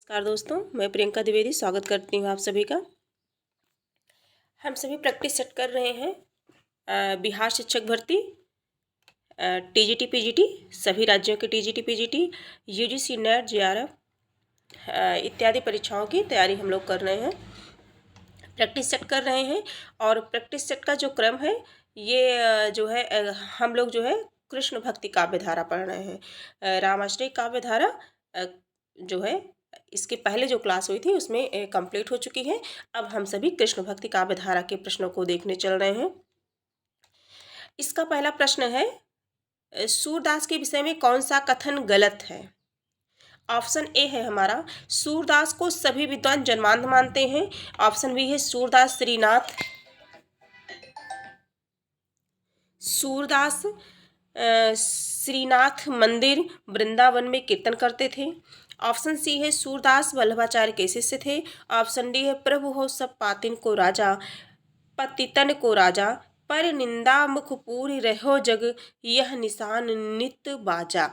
नमस्कार दोस्तों, मैं प्रियंका द्विवेदी स्वागत करती हूँ आप सभी का। हम सभी प्रैक्टिस सेट कर रहे हैं बिहार शिक्षक भर्ती, टीजीटी पीजीटी, सभी राज्यों के TGT PGT, UGC net JRF इत्यादि परीक्षाओं की तैयारी हम लोग कर रहे हैं, प्रैक्टिस सेट कर रहे हैं। और प्रैक्टिस सेट का जो क्रम है ये जो है हम लोग जो है कृष्ण भक्ति काव्य धारा पढ़ रहे हैं। रामाश्रय काव्य धारा जो है इसके पहले जो क्लास हुई थी उसमें कंप्लीट हो चुकी है। अब हम सभी कृष्ण भक्ति काव्य धारा के प्रश्नों को देखने चल रहे हैं। इसका पहला प्रश्न है, सूरदास के विषय में कौन सा कथन गलत है? ऑप्शन ए है हमारा, सूरदास को सभी विद्वान जन्मांध मानते हैं। ऑप्शन बी है, सूरदास श्रीनाथ मंदिर वृंदावन में कीर्तन करते थे। ऑप्शन सी है, सूरदास वल्लभाचार्य के शिष्य थे। ऑप्शन डी है, प्रभु हो सब पातिन को राजा, पतितन को राजा, पर निंदा मुख पूरी रहो जग, यह निशान नित बाजा।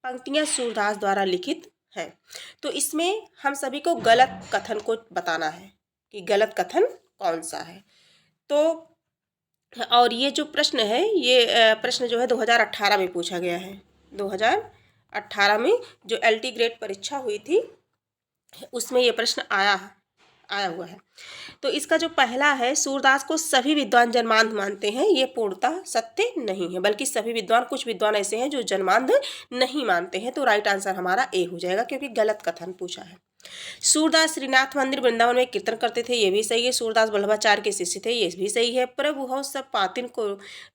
पंक्तियां सूरदास द्वारा लिखित हैं। तो इसमें हम सभी को गलत कथन को बताना है कि गलत कथन कौन सा है। तो और ये जो प्रश्न है ये प्रश्न जो है 2018 में पूछा गया है। 2018 में जो LT ग्रेड परीक्षा हुई थी उसमें ये प्रश्न आया हुआ है। तो इसका जो पहला है, सूरदास को सभी विद्वान जन्मांध मानते हैं, ये पूर्णतः सत्य नहीं है, बल्कि सभी विद्वान, कुछ विद्वान ऐसे हैं जो जन्मांध नहीं मानते हैं। तो राइट आंसर हमारा ए हो जाएगा, क्योंकि गलत कथन पूछा है। सूरदास श्रीनाथ मंदिर वृंदावन में कीर्तन करते थे, ये भी सही है। सूरदास वल्लभाचार्य के शिष्य थे, ये भी सही है। प्रभु हो सब पातिन को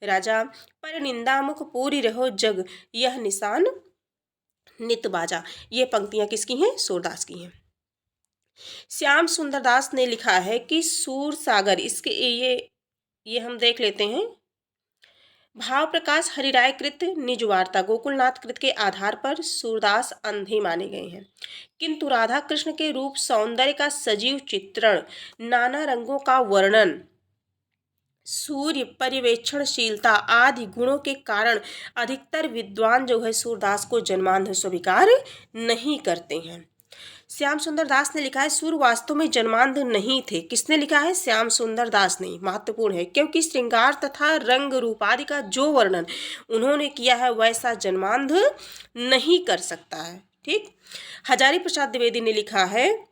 राजा, पर निंदा मुख पूरी रहो जग, यह निशान नित बाजा। ये पंक्तियां किसकी हैं? सूरदास की हैं। श्याम सुंदर दास ने लिखा है कि सूर सागर, इसके ये हम देख लेते हैं। भाव प्रकाश हरिराय कृत निज वार्ता, गोकुलनाथ कृत के आधार पर सूरदास अंधे माने गए हैं, किंतु राधा कृष्ण के रूप सौंदर्य का सजीव चित्रण, नाना रंगों का वर्णन, सूर्य पर्यवेक्षणशीलता आदि गुणों के कारण अधिकतर विद्वान जो है सूरदास को जन्मांध स्वीकार नहीं करते हैं। श्याम सुंदर दास ने लिखा है, सूर वास्तव में जन्मांध नहीं थे। किसने लिखा है? श्याम सुंदर दास ने। महत्वपूर्ण है, क्योंकि श्रृंगार तथा रंग रूपादि का जो वर्णन उन्होंने किया है वैसा जन्मांध नहीं कर सकता है। ठीक। हजारी प्रसाद द्विवेदी ने लिखा है,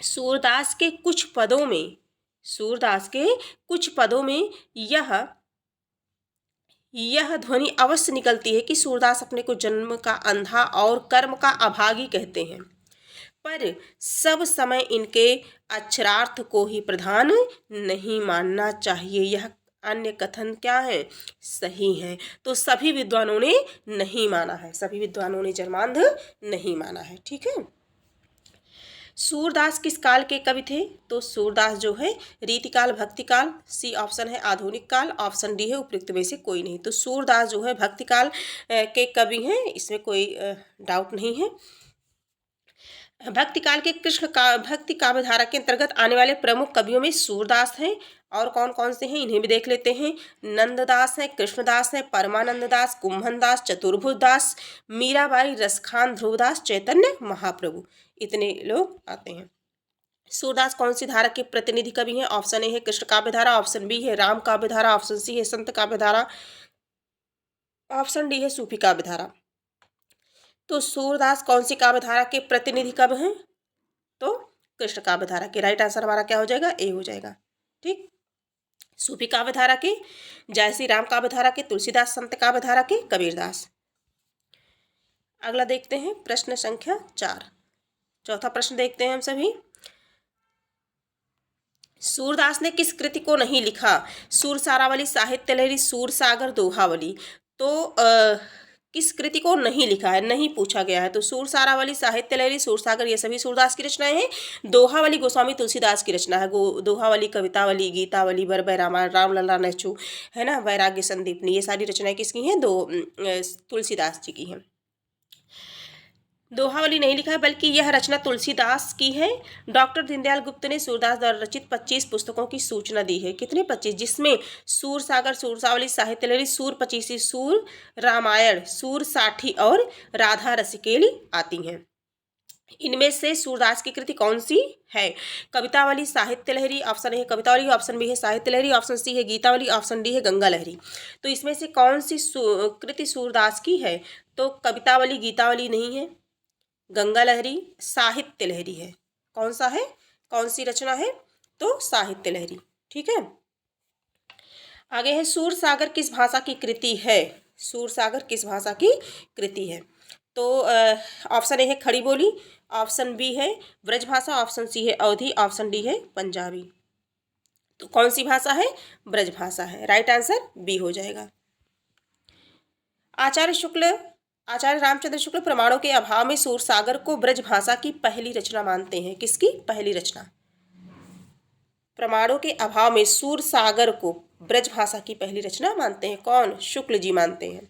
सूरदास के कुछ पदों में यह ध्वनि अवश्य निकलती है कि सूरदास अपने को जन्म का अंधा और कर्म का अभागी कहते हैं, पर सब समय इनके अक्षरार्थ को ही प्रधान नहीं मानना चाहिए। यह अन्य कथन क्या है? सही है। तो सभी विद्वानों ने नहीं माना है, सभी विद्वानों ने जन्मांध नहीं माना है। ठीक है। सूरदास किस काल के कवि थे? तो सूरदास जो है रीतिकाल, भक्तिकाल, सी ऑप्शन है आधुनिक काल, ऑप्शन डी है उपयुक्त में से कोई नहीं। तो सूरदास जो है भक्तिकाल के कवि हैं, इसमें कोई डाउट नहीं है। भक्तिकाल के भक्ति काव्य धारा के अंतर्गत आने वाले प्रमुख कवियों में सूरदास हैं, और कौन कौन से हैं इन्हें भी देख लेते हैं। नंददास हैं, कृष्णदास हैं, परमानंद दास, कुंभन दास, चतुर्भुज दास, मीराबाई, रसखान, ध्रुवदास, चैतन्य महाप्रभु, इतने लोग आते हैं। सूरदास कौन सी धारा के प्रतिनिधि कवि हैं? ऑप्शन ए है कृष्ण काव्य धारा, ऑप्शन बी है राम काव्य धारा, ऑप्शन सी है संत काव्य धारा, ऑप्शन डी है सूफी काव्य धारा। तो सूरदास कौन सी काव्य धारा के प्रतिनिधि कवि हैं? तो कृष्ण काव्य धारा के। राइट आंसर हमारा क्या हो जाएगा? ए हो जाएगा। ठीक। सूफी काव्य धारा के जयश्री राम काव्य धारा के, तुलसीदास संत काव्य धारा के, कबीरदास। अगला देखते हैं प्रश्न संख्या 4। चौथा प्रश्न देखते हैं हम सभी। सूरदास ने किस कृति को नहीं लिखा? सूरसारावली, साहित्य लहरी, सूरसागर, दोहावली। तो किस कृति को नहीं लिखा है? नहीं पूछा गया है। तो सूरसारावली, साहित्य लहरी, सूरसागर ये सभी सूरदास की रचनाएं हैं। दोहावली गोस्वामी तुलसीदास की रचना है। दोहावली, कवितावली, गीतावली, बरबै रामायण, रामलला नैचू, है ना, वैराग्य संदीपनी, ये सारी रचनाएं किसकी हैं? तुलसीदास जी की हैं। दोहावली नहीं लिखा है, बल्कि यह रचना तुलसीदास की है। डॉक्टर दीनदयाल गुप्त ने सूरदास द्वारा रचित 25 पुस्तकों की सूचना दी है। कितने? 25, जिसमें सूरसागर, सूरसावली, साहित्य लहरी, सूर 25, सूर रामायण, सूर साठी और राधा रसिकेली आती हैं। इनमें से सूरदास की कृति कौन सी है? कवितावली, साहित्य लहरी। ऑप्शन ए है कवितावली, ऑप्शन बी है साहित्य लहरी, ऑप्शन सी है गीतावली, ऑप्शन डी है गंगा लहरी। तो इसमें से कौन सी कृति सूरदास की है? तो कवितावली, गीतावली नहीं है, गंगा लहरी, साहित्य लहरी है। कौन सा है, कौन सी रचना है? तो साहित्य लहरी। ठीक है। आगे है सूरसागर किस भाषा की कृति है? सूरसागर किस भाषा की कृति है? तो ऑप्शन ए है खड़ी बोली, ऑप्शन बी है ब्रजभाषा, ऑप्शन सी है अवधी, ऑप्शन डी है पंजाबी। तो कौन सी भाषा है? ब्रजभाषा है। राइट आंसर बी हो जाएगा। आचार्य रामचंद्र शुक्ल प्रमाणों के अभाव में सूरसागर को ब्रजभाषा की पहली रचना मानते हैं। किसकी पहली रचना? प्रमाणों के अभाव में सूरसागर को ब्रजभाषा की पहली रचना मानते हैं। कौन? शुक्ल जी मानते हैं।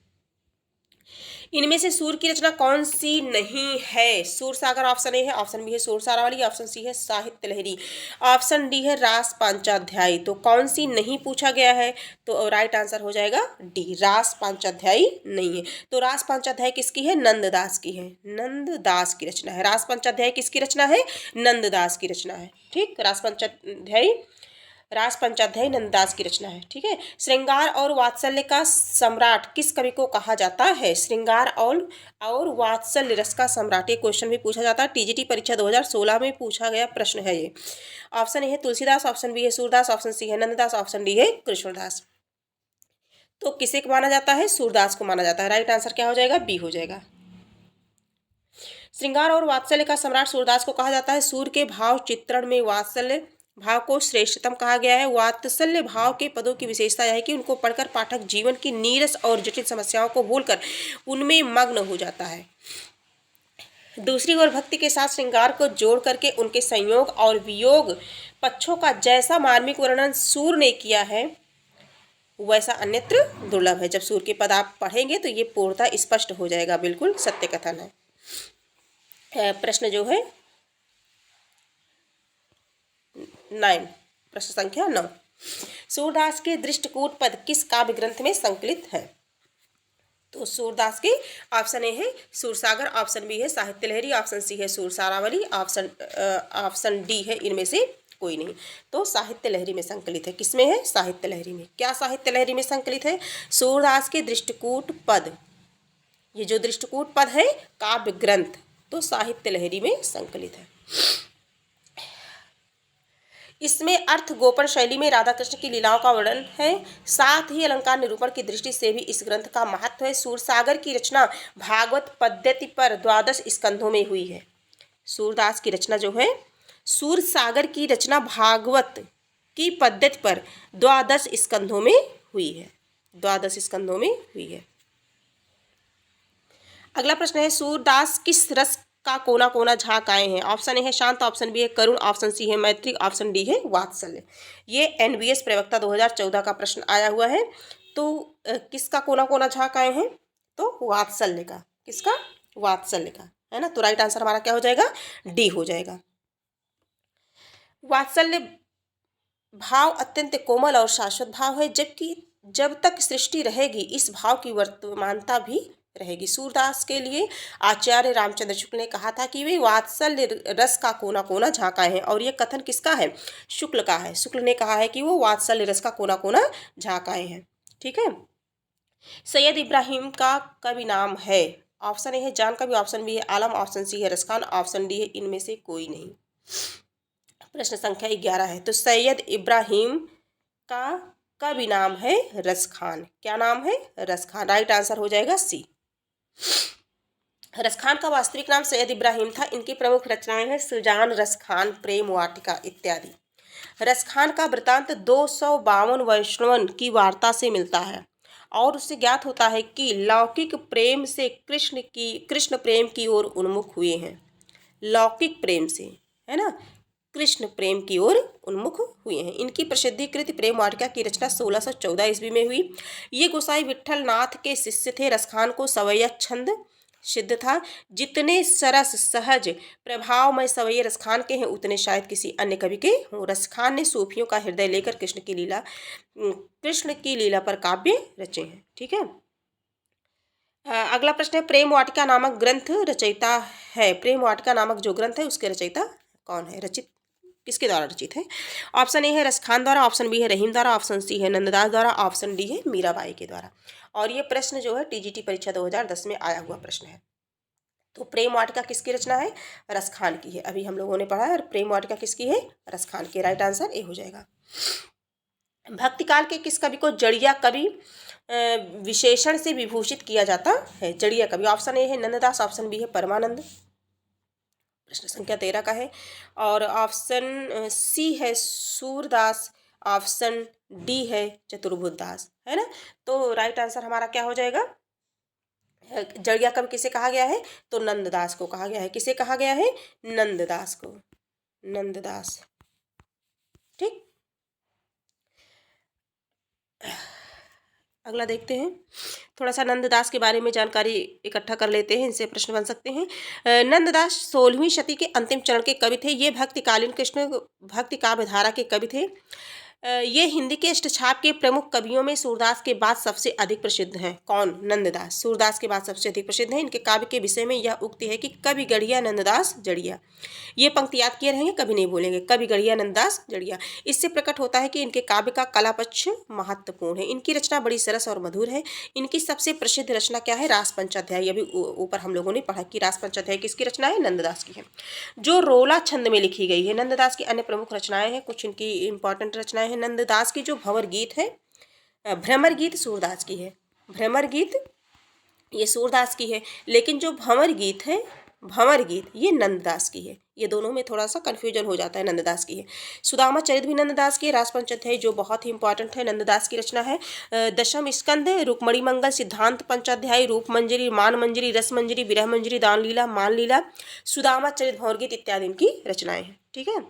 इनमें से सूर की रचना कौन सी नहीं है? सूरसागर ऑप्शन ए है, ऑप्शन बी है सूरसारावली, ऑप्शन सी है साहित्य लहरी, ऑप्शन डी है रास पांचाध्यायी। तो कौन सी नहीं पूछा गया है? तो राइट आंसर हो जाएगा डी, रास पांचाध्यायी नहीं है। तो रास पांचाध्यायी किसकी है? नंददास की है, नंददास की रचना है। रास पांचाध्यायी किसकी रचना है? नंददास की रचना है। ठीक, रास पंचाध्यायी नंददास की रचना है। ठीक है। श्रृंगार और वात्सल्य का सम्राट किस कवि को कहा जाता है? श्रृंगार और वात्सल्य रस का सम्राट, ये क्वेश्चन भी पूछा जाता है। टीजीटी परीक्षा 2016 में पूछा गया प्रश्न है ये। ऑप्शन ए है तुलसीदास, ऑप्शन बी है सूरदास, ऑप्शन सी है नंददास, ऑप्शन डी है कृष्णदास। तो किसे को माना जाता है? सूरदास को माना जाता है। राइट आंसर क्या हो जाएगा? बी हो जाएगा। श्रृंगार और वात्सल्य का सम्राट सूरदास को कहा जाता है। सूर के भाव चित्रण में वात्सल्य भाव को श्रेष्ठतम कहा गया है। वात्सल्य भाव के पदों की विशेषता यह है कि उनको पढ़कर पाठक जीवन की नीरस और जटिल समस्याओं को भूलकर उनमें मग्न हो जाता है। दूसरी ओर भक्ति के साथ श्रृंगार को जोड़ करके उनके संयोग और वियोग पक्षों का जैसा मार्मिक वर्णन सूर ने किया है वैसा अन्यत्र दुर्लभ है। जब सूर के पद आप पढ़ेंगे तो ये पूर्णतः स्पष्ट हो जाएगा। बिल्कुल सत्य कथन है। प्रश्न जो है 9, प्रश्न संख्या 9, सूरदास के दृष्टकूट पद किस काव्य ग्रंथ में संकलित है? तो सूरदास के ऑप्शन ए है सूरसागर, ऑप्शन बी है साहित्य लहरी, ऑप्शन सी है सूरसारावली, ऑप्शन डी है इनमें से कोई नहीं। तो साहित्य लहरी में संकलित है। किसमें है? साहित्य लहरी में। क्या साहित्य लहरी में संकलित है? सूरदास के दृष्टकूट पद, ये जो दृष्टकूट पद है काव्य ग्रंथ, तो साहित्य लहरी में संकलित है। इसमें अर्थ गोपन शैली में राधा कृष्ण की लीलाओं का वर्णन है, साथ ही अलंकार निरूपण की दृष्टि से भी इस ग्रंथ का महत्व है। सूरसागर की रचना भागवत पद्धति पर 12 स्कंधों में हुई है। सूरदास की रचना जो है, सूरसागर की रचना भागवत की पद्धति पर 12 स्कंधों में हुई है। 12 स्कंधों में हुई है। अगला प्रश्न है सूरदास किस रस का कोना कोना झाँक आए हैं? ऑप्शन ए है शांत, ऑप्शन बी है करुण, ऑप्शन सी है मैत्री, ऑप्शन डी है वात्सल्य। ये एनवीएस प्रवक्ता 2014 का प्रश्न आया हुआ है। तो किसका कोना कोना झाँक आए हैं? तो वात्सल्य का। किसका? वात्सल्य का, है ना। तो राइट आंसर हमारा क्या हो जाएगा? डी हो जाएगा। वात्सल्य भाव अत्यंत कोमल और शाश्वत भाव है, जबकि जब तक सृष्टि रहेगी इस भाव की वर्तमानता भी रहेगी। सूरदास के लिए आचार्य रामचंद्र शुक्ल ने कहा था कि वे वात्सल्य रस का कोना कोना झाँकाए हैं, और ये कथन किसका है? शुक्ल का है। शुक्ल ने कहा है कि वो वात्सल्य रस का कोना कोना झाँकाए हैं। ठीक है। सैयद इब्राहिम का कवि नाम है? ऑप्शन ए है जान कवि, ऑप्शन बी है आलम, ऑप्शन सी है रसखान, ऑप्शन डी है इनमें से कोई नहीं। प्रश्न संख्या 11 है। तो सैयद इब्राहिम का कवि नाम है रसखान। क्या नाम है? रसखान। राइट आंसर हो जाएगा सी। रसखान का वास्तविक नाम सैयद इब्राहिम था। इनकी प्रमुख रचनाएं हैं सुजान, रसखान, प्रेम वाटिका इत्यादि। रसखान का वृतांत 252 वैष्णवन की वार्ता से मिलता है, और उससे ज्ञात होता है कि लौकिक प्रेम से कृष्ण प्रेम की ओर उन्मुख हुए हैं। लौकिक प्रेम से, है ना, कृष्ण प्रेम की ओर उन्मुख हुए हैं। इनकी प्रसिद्धीकृत प्रेम वाटिका की रचना 1614 ईस्वी में हुई। ये गोसाई विट्ठल नाथ के शिष्य थे। रसखान को सवैया छंद सिद्ध था। जितने सरस सहज प्रभावमय सवैये रसखान के हैं उतने शायद किसी अन्य कवि के हों। रसखान ने सूफियों का हृदय लेकर कृष्ण की लीला पर काव्य रचे हैं। ठीक है। अगला प्रश्न है, प्रेम वाटिका नामक ग्रंथ रचयिता है। प्रेम वाटिका नामक जो ग्रंथ है उसके रचयिता कौन है, रचित किसके द्वारा रचित है? ऑप्शन ए है रसखान द्वारा, ऑप्शन बी है रहीम द्वारा, ऑप्शन सी है नंददास द्वारा, ऑप्शन डी है मीराबाई के द्वारा। और ये प्रश्न जो है टीजीटी परीक्षा 2010 में आया हुआ प्रश्न है। तो प्रेम वाटिका किसकी रचना है? रसखान की है। अभी हम लोगों ने पढ़ा है, प्रेम वाटिका किसकी है? रसखान की। राइट आंसर ए हो जाएगा। भक्तिकाल के किस कवि को जड़िया कवि विशेषण से विभूषित किया जाता है? जड़िया कवि। ऑप्शन ए है नंददास, ऑप्शन बी है परमानंद। प्रश्न संख्या 13 का है। और ऑप्शन सी है सूरदास, ऑप्शन डी है चतुर्भुज दास, है ना। तो राइट आंसर हमारा क्या हो जाएगा? जड़िया कवि किसे कहा गया है? तो नंददास को कहा गया है। किसे कहा गया है? नंददास को, नंददास। ठीक, अगला देखते हैं। थोड़ा सा नंददास के बारे में जानकारी इकट्ठा कर लेते हैं, इनसे प्रश्न बन सकते हैं। नंददास 16वीं शती के अंतिम चरण के कवि थे। ये भक्तिकालीन कृष्ण भक्ति काव्य धारा के कवि थे। ये हिंदी के अष्टछाप के प्रमुख कवियों में सूरदास के बाद सबसे अधिक प्रसिद्ध हैं। कौन? नंददास। सूरदास के बाद सबसे अधिक प्रसिद्ध हैं। इनके काव्य के विषय में यह उक्ति है कि कवि गढ़िया नंददास जड़िया। ये पंक्ति याद किए रहेंगे, कभी नहीं भूलेंगे। कवि गढ़िया नंददास जड़िया। इससे प्रकट होता है कि इनके काव्य का कला पक्ष महत्वपूर्ण है। इनकी रचना बड़ी सरस और मधुर है। इनकी सबसे प्रसिद्ध रचना क्या है? रास पंचाध्याय। अभी ऊपर हम लोगों ने पढ़ा कि रास पंचाध्याय किसकी रचना है? नंददास की है, जो रोला छंद में लिखी गई है। नंददास की अन्य प्रमुख रचनाएं हैं, कुछ इनकी इंपॉर्टेंट रचनाएं हैं। नंददास की जो भंवर गीत है, भ्रमर गीत सूरदास की है। भ्रमर गीत ये सूरदास की है, लेकिन जो भंवर गीत है, भंवर गीत, ये नंददास की है। ये दोनों में थोड़ा सा कन्फ्यूजन हो जाता है, नंददास की है। सुदामा चरित भी नंददास की है। रास पंचाध्याय जो बहुत ही इंपॉर्टेंट है, नंददास की रचना है। दशम स्कंद, रुक्मणी मंगल, सिद्धांत पंचाध्याय, रूप मंजरी, मान मंजरी, रस मंजरी, विरह मंजरी, दान लीला, मान लीला, सुदामा चरित, भंवर गीत इत्यादि इनकी रचनाएं हैं। ठीक है।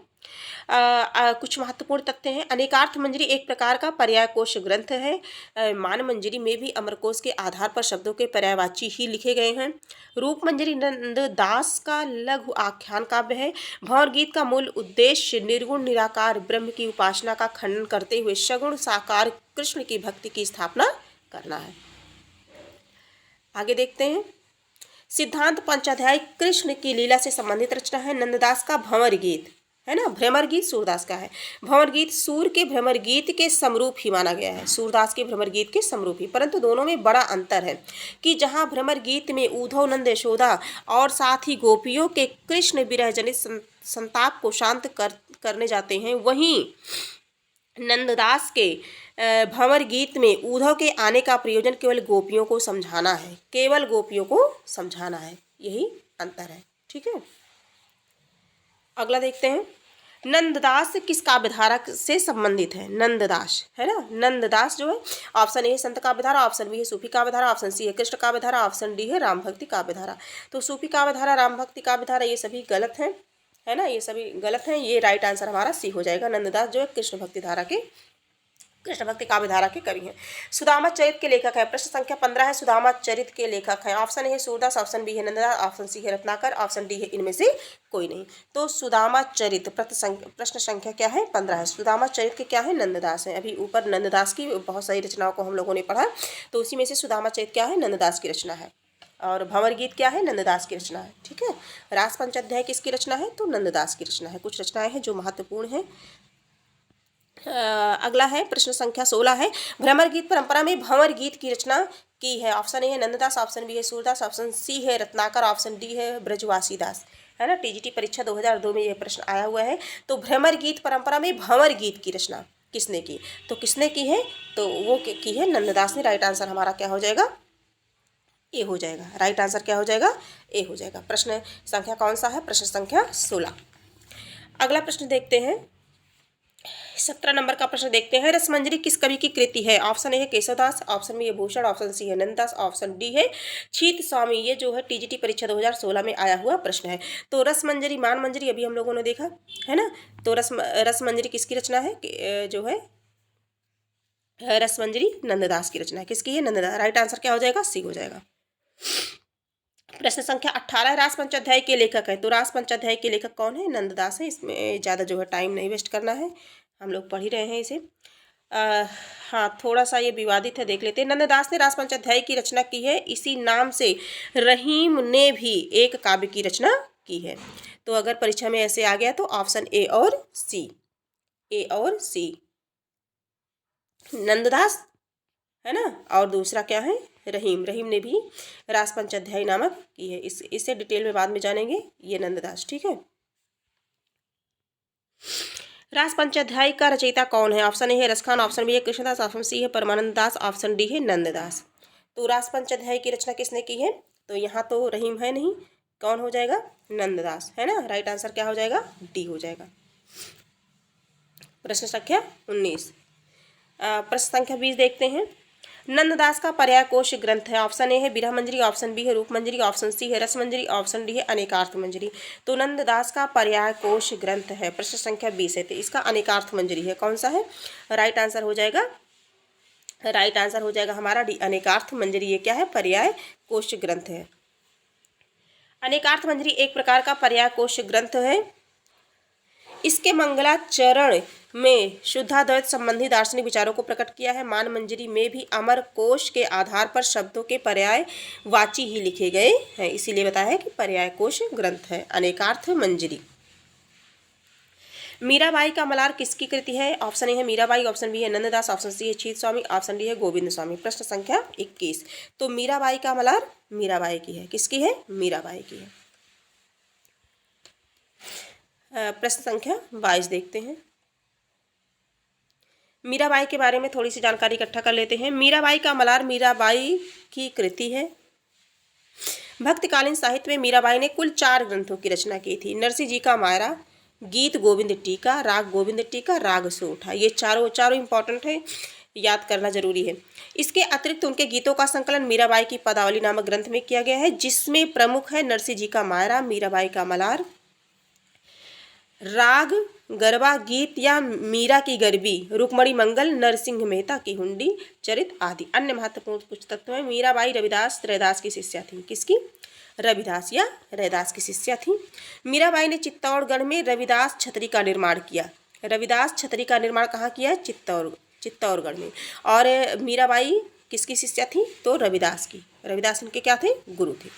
कुछ महत्वपूर्ण तथ्य हैं। अनेकार्थ मंजरी एक प्रकार का पर्यायकोश ग्रंथ है। मान मंजरी में भी अमरकोश के आधार पर शब्दों के पर्यायवाची ही लिखे गए हैं। रूप मंजरी नंददास का लघु आख्यान काव्य है। भंवर गीत का मूल उद्देश्य निर्गुण निराकार ब्रह्म की उपासना का खंडन करते हुए सगुण साकार कृष्ण की भक्ति की स्थापना करना है। आगे देखते हैं। सिद्धांत पंचाध्याय कृष्ण की लीला से संबंधित रचना है। नंददास का भंवर गीत है ना, भ्रमर गीत सूरदास का है। भंवर गीत सूर के भ्रमर गीत के समरूप ही माना गया है, सूरदास के भ्रमर गीत के समरूप ही, परंतु दोनों में बड़ा अंतर है कि जहाँ भ्रमर गीत में उद्धव नंद यशोदा और साथ ही गोपियों के कृष्ण विरह जनित संताप को शांत करने जाते हैं, वहीं नंददास के भंवर गीत में उद्धव के आने का प्रयोजन केवल गोपियों को समझाना है, केवल गोपियों को समझाना है, यही अंतर है। ठीक है, अगला देखते हैं। नंददास किस काव्यधारा से संबंधित है? नंददास है ना, नंददास जो है, ऑप्शन ए है संत काव्यधारा, ऑप्शन बी है सूफी काव्यधारा, ऑप्शन सी है कृष्ण काव्यधारा, ऑप्शन डी है राम भक्ति काव्यधारा। तो सूफी काव्यधारा, राम भक्ति काव्यधारा ये सभी गलत हैं, है ना, ये सभी गलत हैं। ये राइट आंसर हमारा सी हो जाएगा। नंददास जो है कृष्ण भक्ति धारा के, कृष्ण भक्ति काव्यधारा के कवि हैं। सुदामा चरित के लेखक है। प्रश्न संख्या 15 है, सुदामा चरित के लेखक हैं। ऑप्शन ए है सूरदास, ऑप्शन बी है नंददास, ऑप्शन सी है रत्नाकर, ऑप्शन डी है इनमें से कोई नहीं। तो सुदामा चरित प्रश्न संख्या क्या है? 15 है। सुदामा चरित के क्या है? नंददास है। अभी ऊपर नंददास की बहुत सारी रचनाओं को हम लोगों ने पढ़ा, तो उसी में से सुदामा चरित क्या है? नंददास की रचना है। और भंवर गीत क्या है? नंददास की रचना है। ठीक है। रास पंचाध्याय किसकी रचना है? तो नंददास की रचना है। कुछ रचनाएं हैं जो महत्वपूर्ण हैं। अगला है प्रश्न संख्या 16 है, भ्रमर गीत परंपरा में भंवर गीत की रचना की है। ऑप्शन ए है नंददास, ऑप्शन बी है सूरदास, ऑप्शन सी है रत्नाकर, ऑप्शन डी है ब्रजवासी दास, है ना। टीजीटी परीक्षा 2002 में यह प्रश्न आया हुआ है। तो भ्रमर गीत परंपरा में भंवर गीत की रचना किसने की? तो किसने की है? तो वो की है नंददास ने। राइट आंसर हमारा क्या हो जाएगा? ए हो जाएगा। राइट आंसर क्या हो जाएगा? ए हो जाएगा। प्रश्न संख्या कौन सा है? प्रश्न संख्या 16। अगला प्रश्न देखते हैं। 17 नंबर का प्रश्न देखते हैं। रसमंजरी किस कवि की कृति है? ऑप्शन ए है केशवदास, ऑप्शन बी है भूषण, ऑप्शन सी है नंददास, ऑप्शन डी है छीत स्वामी। ये जो है टीजीटी परीक्षा 2016 में आया हुआ प्रश्न है। तो रसमंजरी, मान मंजरी अभी हम लोगों ने देखा है ना। तो रसमंजरी किसकी रचना है? जो है रसमंजरी नंददास की रचना है। किसकी है? नंददास। राइट आंसर क्या हो जाएगा? सी हो जाएगा। प्रश्न संख्या 18 रास पंचाध्याय के लेखक है। तो रास पंचाध्याय के लेखक कौन है? नंददास है। इसमें ज़्यादा जो है टाइम नहीं वेस्ट करना है, हम लोग पढ़ ही रहे हैं इसे। हाँ, थोड़ा सा ये विवादित है, देख लेते हैं। नंददास ने रासपंचाध्याय की रचना की है, इसी नाम से रहीम ने भी एक काव्य की रचना की है। तो अगर परीक्षा में ऐसे आ गया तो ऑप्शन ए और सी, ए और सी, नंददास है ना, और दूसरा क्या है, रहीम। रहीम ने भी रासपंचाध्याय नामक की है। इससे डिटेल में बाद में जानेंगे, ये नंददास, ठीक है। रासपंचाध्याय का रचयिता कौन है? ऑप्शन ए है रसखान, ऑप्शन बी है कृष्णदास, ऑप्शन सी है परमानंद दास, ऑप्शन डी है नंददास। तो रासपंचाध्याय की रचना किसने की है? तो यहाँ तो रहीम है नहीं, कौन हो जाएगा? नंददास, है ना। राइट आंसर क्या हो जाएगा? डी हो जाएगा। प्रश्न संख्या 19। प्रश्न संख्या 20 देखते हैं। नंददास का पर्याय कोश ग्रंथ है। ऑप्शन ए है बिरह मंजरी, ऑप्शन बी है रूप मंजरी, ऑप्शन सी है रस मंजरी, ऑप्शन डी है अनेकार्थ मंजरी। तो नंददास का पर्याय कोश ग्रंथ है। प्रश्न संख्या 20 है, तो इसका अनेकार्थ मंजरी है। कौन सा है? राइट आंसर हो जाएगा, राइट आंसर हो जाएगा हमारा डी, अनेकार्थ मंजरी। ये क्या है? पर्याय कोश ग्रंथ है। अनेकार्थ मंजरी एक प्रकार का पर्याय कोश ग्रंथ है। इसके मंगलाचरण में शुद्धाद्वैत संबंधी दार्शनिक विचारों को प्रकट किया है। मान मंजरी में भी अमर कोश के आधार पर शब्दों के पर्याय वाची ही लिखे गए हैं, इसीलिए बताया है कि पर्याय कोश ग्रंथ है अनेकार्थ मंजरी। मीराबाई का मलार किसकी कृति है? ऑप्शन ए है मीराबाई, ऑप्शन बी है नंददास, ऑप्शन सी है छीत स्वामी, ऑप्शन डी है गोविंद स्वामी। प्रश्न संख्या 21। तो मीराबाई का मलार मीराबाई की है। किसकी है? मीराबाई की है। प्रश्न संख्या 22 देखते हैं। मीराबाई के बारे में थोड़ी सी जानकारी इकट्ठा कर लेते हैं। मीराबाई का मलार मीराबाई की कृति है। भक्तकालीन साहित्य में मीराबाई ने कुल 4 ग्रंथों की रचना की थी। नरसिंह जी का मायरा, गीत गोविंद टीका, राग गोविंद टीका, राग सोठा। ये चारों इंपॉर्टेंट है, याद करना जरूरी है। इसके अतिरिक्त उनके गीतों का संकलन मीराबाई की पदावली नामक ग्रंथ में किया गया है, जिसमें प्रमुख है नरसिंह जी का मायरा, मीराबाई का मलार, राग गरबा गीत या मीरा की गरबी, रुक्मणी मंगल, नरसिंह मेहता की हुंडी, चरित आदि। अन्य महत्वपूर्ण कुछ तत्व हैं। मीराबाई रविदास रैदास की शिष्या थी। किसकी? रविदास या रैदास की शिष्या थी। मीराबाई ने चित्तौड़गढ़ में रविदास छतरी का निर्माण किया। रविदास छतरी का निर्माण कहाँ किया? चित्तौड़गढ़ में। और मीराबाई किसकी शिष्या थी? तो रविदास की। रविदास इनके क्या थे? गुरु थे।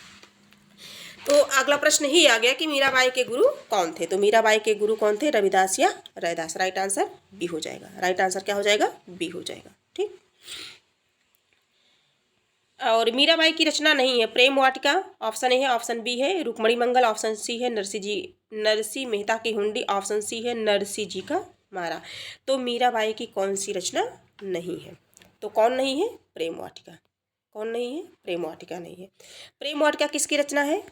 तो अगला प्रश्न ही आ गया कि मीराबाई के गुरु कौन थे? तो मीराबाई के गुरु कौन थे? रविदास या रैदास। राइट आंसर बी हो जाएगा। राइट आंसर क्या हो जाएगा? बी हो जाएगा, ठीक। और मीराबाई की रचना नहीं है प्रेम वाटिका, ऑप्शन ए है, ऑप्शन बी है रुक्मणी मंगल, ऑप्शन सी है नरसिंह मेहता की हुंडी, ऑप्शन सी है नरसिंह जी का मारा। तो मीराबाई की कौन सी रचना नहीं है? तो कौन नहीं है? प्रेम वाटिका। कौन नहीं है? प्रेम वाटिका नहीं है। प्रेम वाटिका किसकी रचना है?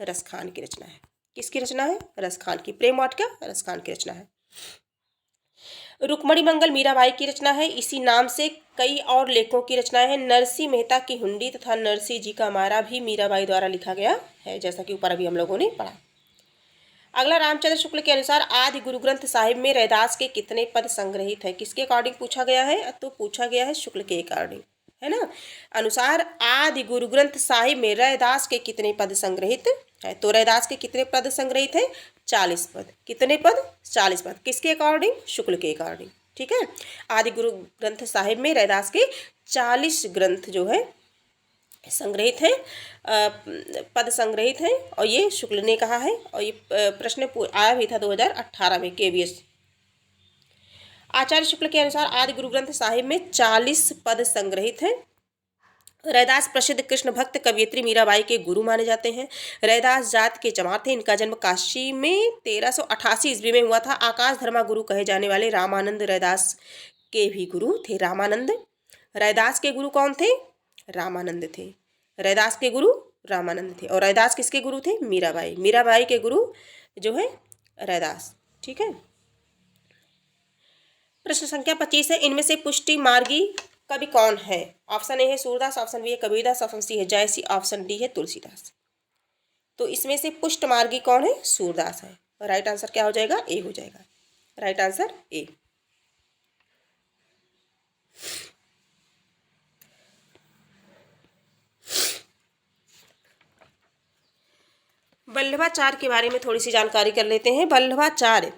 रसखान की रचना है। किसकी रचना है? रसखान की। प्रेम वाटिका रसखान की रचना है। रुक्मणी मंगल मीराबाई की रचना है, इसी नाम से कई और लेखों की रचनाएं हैं। नरसिंह मेहता की हुंडी तथा नरसिंह जी का मारा भी मीराबाई द्वारा लिखा गया है, जैसा कि ऊपर अभी हम लोगों ने पढ़ा। अगला, रामचंद्र शुक्ल के अनुसार आदि गुरु ग्रंथ साहिब में रैदास के कितने पद संग्रहित है? किसके अकॉर्डिंग पूछा गया है? तो पूछा गया है शुक्ल के अकॉर्डिंग, है ना। अनुसार आदि गुरु ग्रंथ साहिब में रैदास के कितने पद संग्रहित है? तो रैदास के कितने पद संग्रहित है? 40 पद। कितने पद? 40 पद। किसके अकॉर्डिंग? शुक्ल के अकॉर्डिंग, ठीक है। आदि गुरु ग्रंथ साहिब में रैदास के 40 ग्रंथ जो है संग्रहित है, पद संग्रहित है, और ये शुक्ल ने कहा है। और ये प्रश्न आया भी था 2018 में KVS। आचार्य शुक्ल के अनुसार आदि गुरु ग्रंथ साहिब में 40 पद संग्रहित हैं। रैदास प्रसिद्ध कृष्ण भक्त कवयित्री मीराबाई के गुरु माने जाते हैं। रैदास जात के चमार थे। इनका जन्म काशी में 1388 ईस्वी में हुआ था। आकाश धर्मा गुरु कहे जाने वाले रामानंद रैदास के भी गुरु थे। रामानंद रैदास के गुरु कौन थे? रामानंद थे। रैदास के गुरु रामानंद थे। और रैदास किसके गुरु थे? मीराबाई। मीराबाई के गुरु जो है रैदास, ठीक है। प्रश्न संख्या 25 है। इनमें से पुष्टि मार्गी कवि कौन है? ऑप्शन ए है सूरदास, ऑप्शन बी है कबीरदास, ऑप्शन सी है जयसी, ऑप्शन डी है तुलसीदास। तो इसमें से पुष्ट मार्गी कौन है? सूरदास है। राइट आंसर क्या हो जाएगा? ए हो जाएगा। Right answer A. वल्लभाचार्य के बारे में थोड़ी सी जानकारी कर लेते हैं। वल्लभाचार्य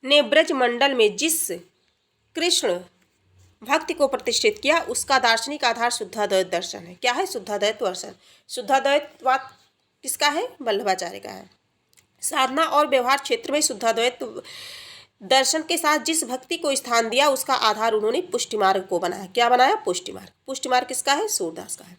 ने ब्रज मंडल में जिस कृष्ण भक्ति को प्रतिष्ठित किया उसका दार्शनिक आधार शुद्धाद्वैत दर्शन है। क्या है? शुद्धाद्वैत दर्शन। शुद्धाद्वैतवाद किसका है? वल्लभाचार्य का है। साधना और व्यवहार क्षेत्र में शुद्धाद्वैत दर्शन के साथ जिस भक्ति को स्थान दिया उसका आधार उन्होंने पुष्टि मार्ग को बनाया। क्या बनाया? पुष्टि मार्ग। पुष्टि मार्ग किसका है? सूरदास का है।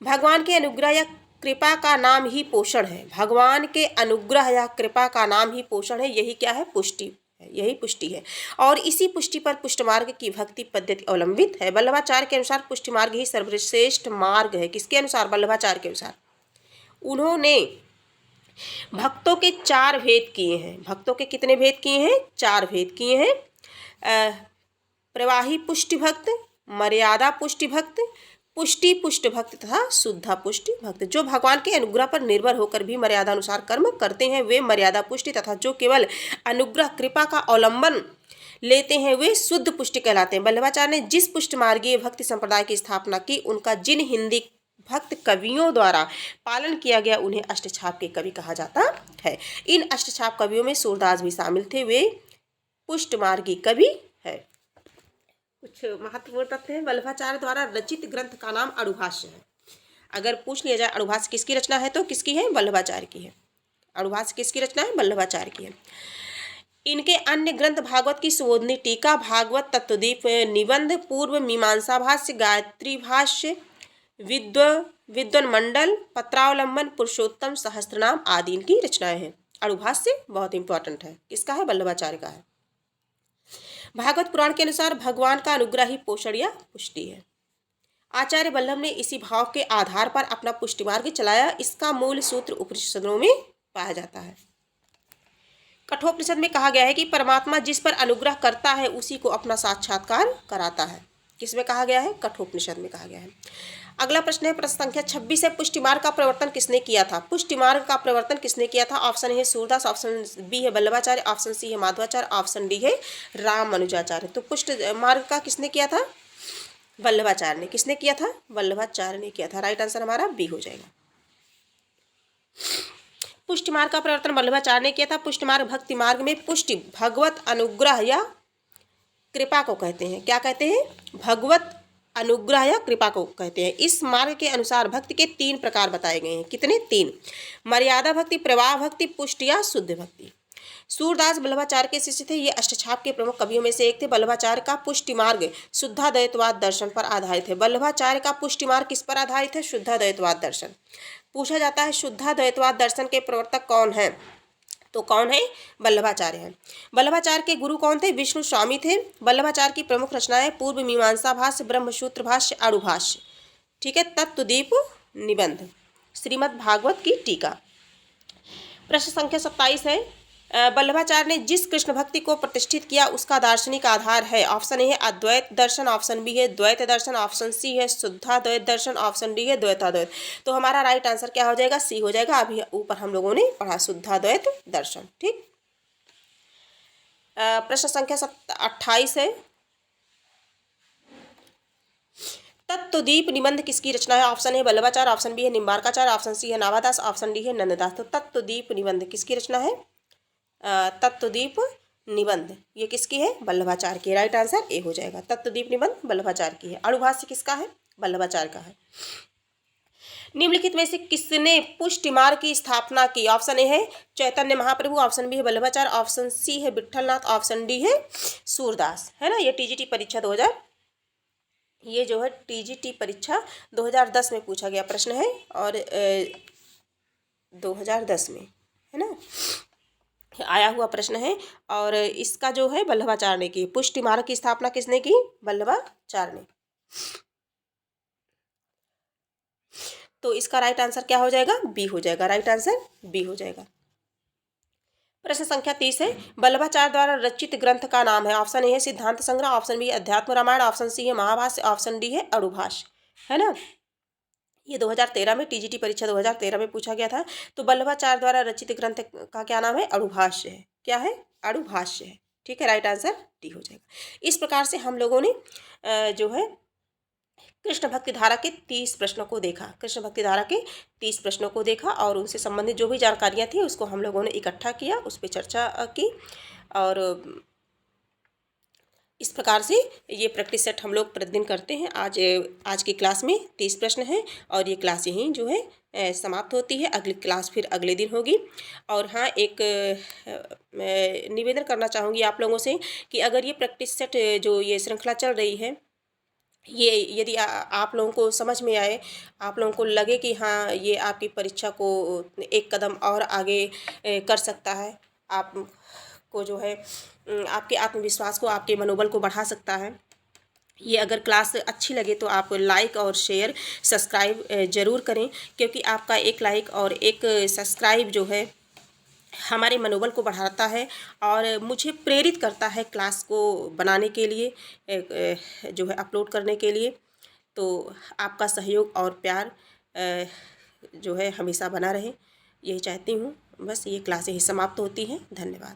भगवान के अनुग्रह या कृपा का नाम ही पोषण है। भगवान के अनुग्रह या कृपा का नाम ही पोषण है। यही क्या है? पुष्टि है। यही पुष्टि है और इसी पुष्टि पर पुष्ट मार्ग की भक्ति पद्धति अवलंबित है। वल्लभाचार्य के अनुसार पुष्टि मार्ग ही सर्वश्रेष्ठ मार्ग है। किसके अनुसार? वल्लभाचार्य के अनुसार। उन्होंने भक्तों के 4 भेद किए हैं। भक्तों के कितने भेद किए हैं? 4 भेद किए हैं। प्रवाही पुष्टि भक्त, मर्यादा पुष्टि भक्त, पुष्टि पुष्ट भक्त तथा शुद्धा पुष्टि भक्त। जो भगवान के अनुग्रह पर निर्भर होकर भी मर्यादा अनुसार कर्म करते हैं वे मर्यादा पुष्टि तथा जो केवल अनुग्रह कृपा का अवलंबन लेते हैं वे शुद्ध पुष्टि कहलाते हैं। वल्लभाचार्य ने जिस पुष्ट मार्गीय भक्ति संप्रदाय की स्थापना की उनका जिन हिंदी भक्त कवियों द्वारा पालन किया गया उन्हें अष्टछाप के कवि कहा जाता है। इन अष्टछाप कवियों में सूरदास भी शामिल थे। वे पुष्ट मार्गी कवि है। कुछ महत्वपूर्ण तथ्य हैं। वल्लभाचार्य द्वारा रचित ग्रंथ का नाम अणुभाष्य है। अगर पूछ लिया जाए अणुभाष्य किसकी रचना है तो किसकी है? वल्लभाचार्य की है। अणुभाष्य किसकी रचना है? वल्लभाचार्य की है। इनके अन्य ग्रंथ भागवत की सुबोधनी टीका, भागवत तत्वदीप निबंध, पूर्व मीमांसा भाष्य, गायत्री भाष्य, विद्वन मंडल, पत्रावलंबन, पुरुषोत्तम सहस्त्रनाम आदि इनकी रचनाएं हैं। अणुभाष्य बहुत इंपॉर्टेंट है। किसका है? वल्लभाचार्य का है। भागवत पुराण के अनुसार भगवान का अनुग्रह ही पोषण या पुष्टि है। आचार्य वल्लभ ने इसी भाव के आधार पर अपना पुष्टि मार्ग चलाया। इसका मूल सूत्र उपनिषदों में पाया जाता है। कठोपनिषद में कहा गया है कि परमात्मा जिस पर अनुग्रह करता है उसी को अपना साक्षात्कार कराता है। किसमें कहा गया है? कठोपनिषद में कहा गया है। अगला प्रश्न है प्रश्न संख्या 26 है। पुष्टि मार्ग का प्रवर्तन किसने किया था? पुष्टि मार्ग का प्रवर्तन किसने किया था? ऑप्शन ए है सूरदास, ऑप्शन बी है वल्लभाचार्य, ऑप्शन सी है माधवाचार्य, ऑप्शन डी है रामानुजाचार्य। तो पुष्टि मार्ग का किसने किया था? वल्लभाचार्य ने। किसने किया था? वल्लभाचार्य ने किया था। राइट आंसर हमारा बी हो जाएगा। पुष्टि मार्ग का प्रवर्तन वल्लभाचार्य ने किया था। पुष्टि मार्ग भक्ति मार्ग में पुष्टि भगवत अनुग्रह या कृपा को कहते हैं। क्या कहते हैं? भगवत अनुग्रह या कृपा को कहते हैं। इस मार्ग के अनुसार भक्ति के 3 प्रकार बताए गए हैं। कितने? 3। मर्यादा भक्ति, प्रवाह भक्ति, पुष्टि या शुद्ध भक्ति। सूरदास वल्लभाचार्य के शिष्य थे। ये अष्टछाप के प्रमुख कवियों में से एक थे। वल्लभाचार्य का पुष्टि मार्ग शुद्धाद्वैतवाद दर्शन पर आधारित है। वल्लभाचार्य का पुष्टि मार्ग किस पर आधारित है? शुद्धाद्वैतवाद दर्शन। पूछा जाता है शुद्धाद्वैतवाद दर्शन के प्रवर्तक कौन है? तो कौन है? वल्लभाचार्य है। वल्लभाचार्य के गुरु कौन थे? विष्णु स्वामी थे। वल्लभाचार्य की प्रमुख रचनाएं पूर्व मीमांसा भाष्य, ब्रह्मसूत्र भाष्य, अणुभाष्य, ठीक है, तत्वदीप निबंध, श्रीमद् भागवत की टीका। प्रश्न संख्या 27 है। वल्लभाचार्य ने जिस कृष्ण भक्ति को प्रतिष्ठित किया उसका दार्शनिक आधार है। ऑप्शन ए है अद्वैत दर्शन, ऑप्शन बी है द्वैत दर्शन, ऑप्शन सी है शुद्धाद्वैत दर्शन, ऑप्शन डी है द्वैताद्वैत। तो हमारा राइट आंसर क्या हो जाएगा? सी हो जाएगा। अभी ऊपर हम लोगों ने पढ़ा शुद्धाद्वैत दर्शन। ठीक। प्रश्न संख्या 28 है। तत्वदीप निबंध किसकी रचना है? Option A Vallabhacharya, option B है निम्बार्काचार्य, ऑप्शन सी है नाभादास, ऑप्शन डी है नंददास। तो तत्वदीप निबंध किसकी रचना है? तत्वदीप निबंध ये किसकी है? वल्लभाचार्य की। राइट आंसर ए हो जाएगा। तत्वदीप निबंध वल्लभाचार्य की है। अणुभाष्य किसका है? वल्लभाचार्य का है। निम्नलिखित में से किसने पुष्टि मार्ग की स्थापना की? ऑप्शन ए है चैतन्य महाप्रभु, ऑप्शन बी है वल्लभाचार्य, ऑप्शन सी है विट्ठलनाथ, ऑप्शन डी है सूरदास। है ना। ये टीजीटी परीक्षा 2010 में पूछा गया प्रश्न है और 2010 में, है ना, आया हुआ प्रश्न है। और इसका जो है वल्लभाचार्य ने की। पुष्टि मार्ग की स्थापना किसने की? वल्लभाचार्य ने। तो इसका राइट आंसर क्या हो जाएगा? बी हो जाएगा। राइट आंसर बी हो जाएगा। प्रश्न संख्या 30 है। वल्लभाचार्य द्वारा रचित ग्रंथ का नाम है। ऑप्शन ए है सिद्धांत संग्रह, ऑप्शन बी अध्यात्म रामायण, ऑप्शन सी है महाभाष्य, ऑप्शन डी है अणुभाष्य। है ना। ये 2013 में टीजीटी परीक्षा 2013 में पूछा गया था। तो वल्लभाचार्य द्वारा रचित ग्रंथ का क्या नाम है? अणुभाष्य है। क्या है? अणुभाष्य है। ठीक है। राइट आंसर डी हो जाएगा। इस प्रकार से हम लोगों ने जो है कृष्ण भक्ति धारा के 30 प्रश्नों को देखा। कृष्ण भक्ति धारा के 30 प्रश्नों को देखा और उनसे संबंधित जो भी जानकारियाँ थी उसको हम लोगों ने इकट्ठा किया, उस पर चर्चा की और इस प्रकार से ये प्रैक्टिस सेट हम लोग प्रतिदिन करते हैं। आज की क्लास में 30 प्रश्न हैं और ये क्लास यहीं जो है समाप्त होती है। अगली क्लास फिर अगले दिन होगी। और हाँ, एक मैं निवेदन करना चाहूँगी आप लोगों से कि अगर ये प्रैक्टिस सेट जो ये श्रृंखला चल रही है, ये यदि आप लोगों को समझ में आए, आप लोगों को लगे कि हाँ, ये आपकी परीक्षा को एक कदम और आगे कर सकता है, आपको जो है आपके आत्मविश्वास को, आपके मनोबल को बढ़ा सकता है। ये अगर क्लास अच्छी लगे तो आप लाइक और शेयर सब्सक्राइब ज़रूर करें, क्योंकि आपका एक लाइक और एक सब्सक्राइब जो है हमारे मनोबल को बढ़ाता है और मुझे प्रेरित करता है क्लास को बनाने के लिए, जो है अपलोड करने के लिए। तो आपका सहयोग और प्यार जो है हमेशा बना रहे, यही चाहती हूँ। बस ये क्लास यही समाप्त होती है। धन्यवाद।